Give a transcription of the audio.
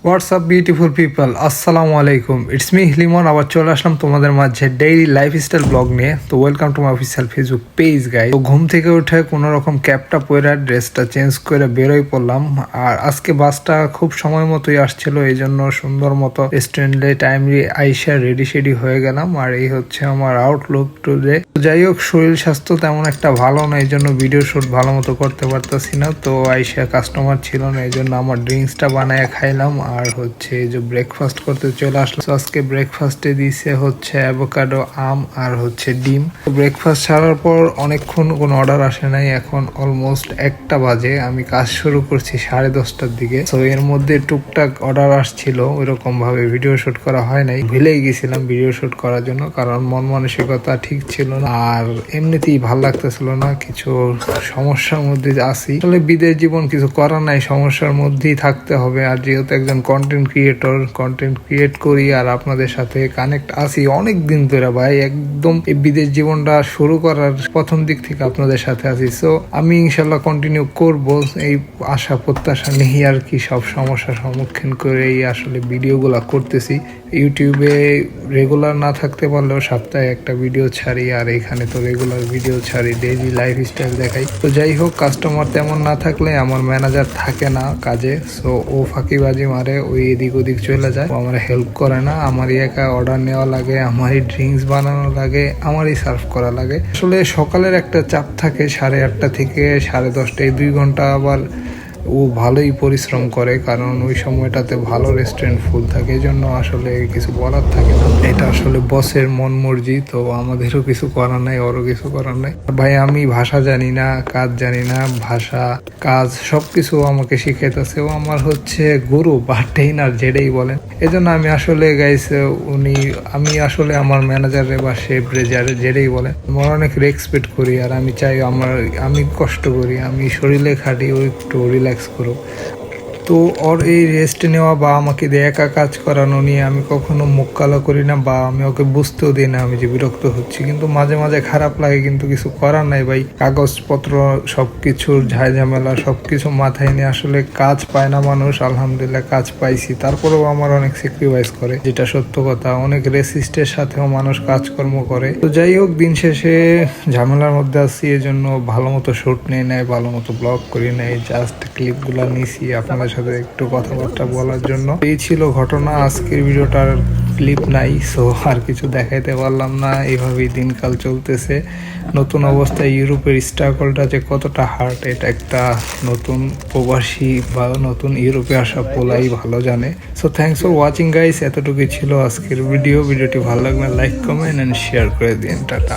WhatsApp beautiful people, আসসালামু আলাইকুম। It's me Limon. আবার চলে আসলাম তোমাদের মাঝে ডেইলি লাইফস্টাইল ব্লগ নিয়ে। তো welcome to my official Facebook page guys. তো ঘুম থেকে উঠে কোনো রকম ক্যাপটা পরে ড্রেসটা চেঞ্জ করে বেরোই পড়লাম। আর আজকে বাসটা খুব সময় মতোই আসছিল, এই জন্য সুন্দর মতো রেস্টুরেন্টে টাইমলি আইসা রেডি শেডি হয়ে গেলাম। আর এই হচ্ছে আমার আউটলুক টুডে। যাই হোক, শরীর স্বাস্থ্য তেমন একটা ভালো না, এই জন্য ভিডিও শুট ভালো মতো করতে পারতেছি না। তো আইসা কাস্টমার ছিল না, এই জন্য আমার ড্রিঙ্কসটা বানায় খাইলাম। আর হচ্ছে এই যে ব্রেকফাস্ট করতে চলে আসলো। আজকে ব্রেকফাস্টে দিছে হচ্ছে অ্যাভোকাডো, আম আর হচ্ছে ডিম। ব্রেকফাস্ট ছাড়ার পর অনেকক্ষণ কোনো অর্ডার আসে নাই, এখন অলমোস্ট 1টা বাজে। আমি কাজ শুরু করছি 10:30টার দিকে। তো এর মধ্যে টুকটাক অর্ডার আসছিল, ওইরকম ভাবে ভিডিও শুট করা হয় নাই। ভুলেই গেছিলাম ভিডিও শুট করার জন্য, কারণ মন মানসিকতা ঠিক ছিল না আর এমনিতেই ভাল লাগতেছিল না। কিছু সমস্যার মধ্যে আছি, আসলে বিদেশ জীবন, কিছু করার নাই, সমস্যার মধ্যেই থাকতে হবে। আর যেহেতু একজন কন্টেন্ট ক্রিয়েটর, কন্টেন্ট ক্রিয়েট করি আর আপনাদের সাথে কানেক্ট আছি অনেক দিন ধরে ভাই, একদম এই বিদেশ জীবনটা শুরু করার প্রথম দিক থেকে আপনাদের সাথে আছি। সো আমি ইনশাল্লাহ কন্টিনিউ করব, এই আশা প্রত্যাশা নেই আর কি। সব সমস্যার সম্মুখীন করেই আসলে ভিডিওগুলো করতেছি। ইউটিউবে রেগুলার না থাকতে পারলেও সপ্তাহে একটা ভিডিও ছাড়ি, আর এখানে তো রেগুলার ভিডিও ছাড়ি, ডেইলি লাইফস্টাইল দেখাই। তো যাই হোক, কাস্টমার তেমন না থাকলে আমার ম্যানেজার থাকে না কাজে, সো ও ফাঁকিবাজি মারে, ওই এদিক ওদিক চলে যায়, ও আমার হেল্প করে না। আমারই একা অর্ডার নেওয়া লাগে, আমারই ড্রিঙ্কস বানানো লাগে, আমারই সার্ভ করা লাগে। আসলে সকালের একটা চাপ থাকে 8:30 থেকে 10:30, এই 2 ঘন্টা আবার ও ভালোই পরিশ্রম করে, কারণ ওই সময়টাতে ভালো রেস্টুরেন্ট ফুল থাকে, এই জন্য আসলে কিছু বলার থাকে না। এটা আসলে বসের মন মর্জি, তো আমাদেরও কিছু করার নাই, ওরও কিছু করার নাই। ভাই আমি ভাষা জানি না, কাজ জানি না, ভাষা কাজ সবকিছু আমাকে শিখাইতেছে। ও আমার হচ্ছে গুরু বা ট্রেনার, যেটাই বলেন। এই জন্য আমি আসলে গাইছে আমি আসলে আমার ম্যানেজারে বা শেফ রেজারে যেটাই বলেন, আমার অনেক রেসপেক্ট করি। আর আমি চাই আমি কষ্ট করি, আমি শরীরে খাটি, ও একটু রিল্যাক্স করো। তো ওর এই রেস্ট নেওয়া বা আমাকে দিয়ে একা কাজ করানো নিয়ে আমি কখনো মুখ কালো করি না, বা আমি ওকে বুঝতেও দিই না আমি যে বিরক্ত হচ্ছি। কিন্তু মাঝে মাঝে খারাপ লাগে, কিন্তু কিছু করার নাই ভাই। কাগজপত্র সবকিছুর ঝামেলা সবকিছু মাথায় নিয়ে আসলে কাজ পায় না মানুষ। আলহামদুলিল্লাহ কাজ পাইছি, তারপরেও আমার অনেক স্যাক্রিফাইস করে, যেটা সত্য কথা। অনেক রেসিস্টের সাথেও মানুষ কাজকর্ম করে। তো যাই হোক, দিন শেষে ঝামেলার মধ্যে আছি, এই জন্য ভালো মতো শুট নেই নাই, ভালো মতো ব্লগ করি নাই, জাস্ট ক্লিপগুলো নিছি আপনাদের সাথে একটু কথাবার্তা বলার জন্য। এই ছিল ঘটনা। আজকের ভিডিওটার ক্লিপ নাই, সো আর কিছু দেখাইতে পারলাম না। এইভাবেই দিনকাল চলতেছে। নতুন অবস্থায় ইউরোপের স্ট্রাগলটা যে কতটা হার্ড, এটা একটা নতুন প্রবাসী বা নতুন ইউরোপে আসা পোলাই ভালো জানে। So thanks for watching guys. এতটুকুই ছিল আজকের ভিডিওটি ভালো লাগলে লাইক, কমেন্ট অ্যান্ড শেয়ার করে দিন। টাটা।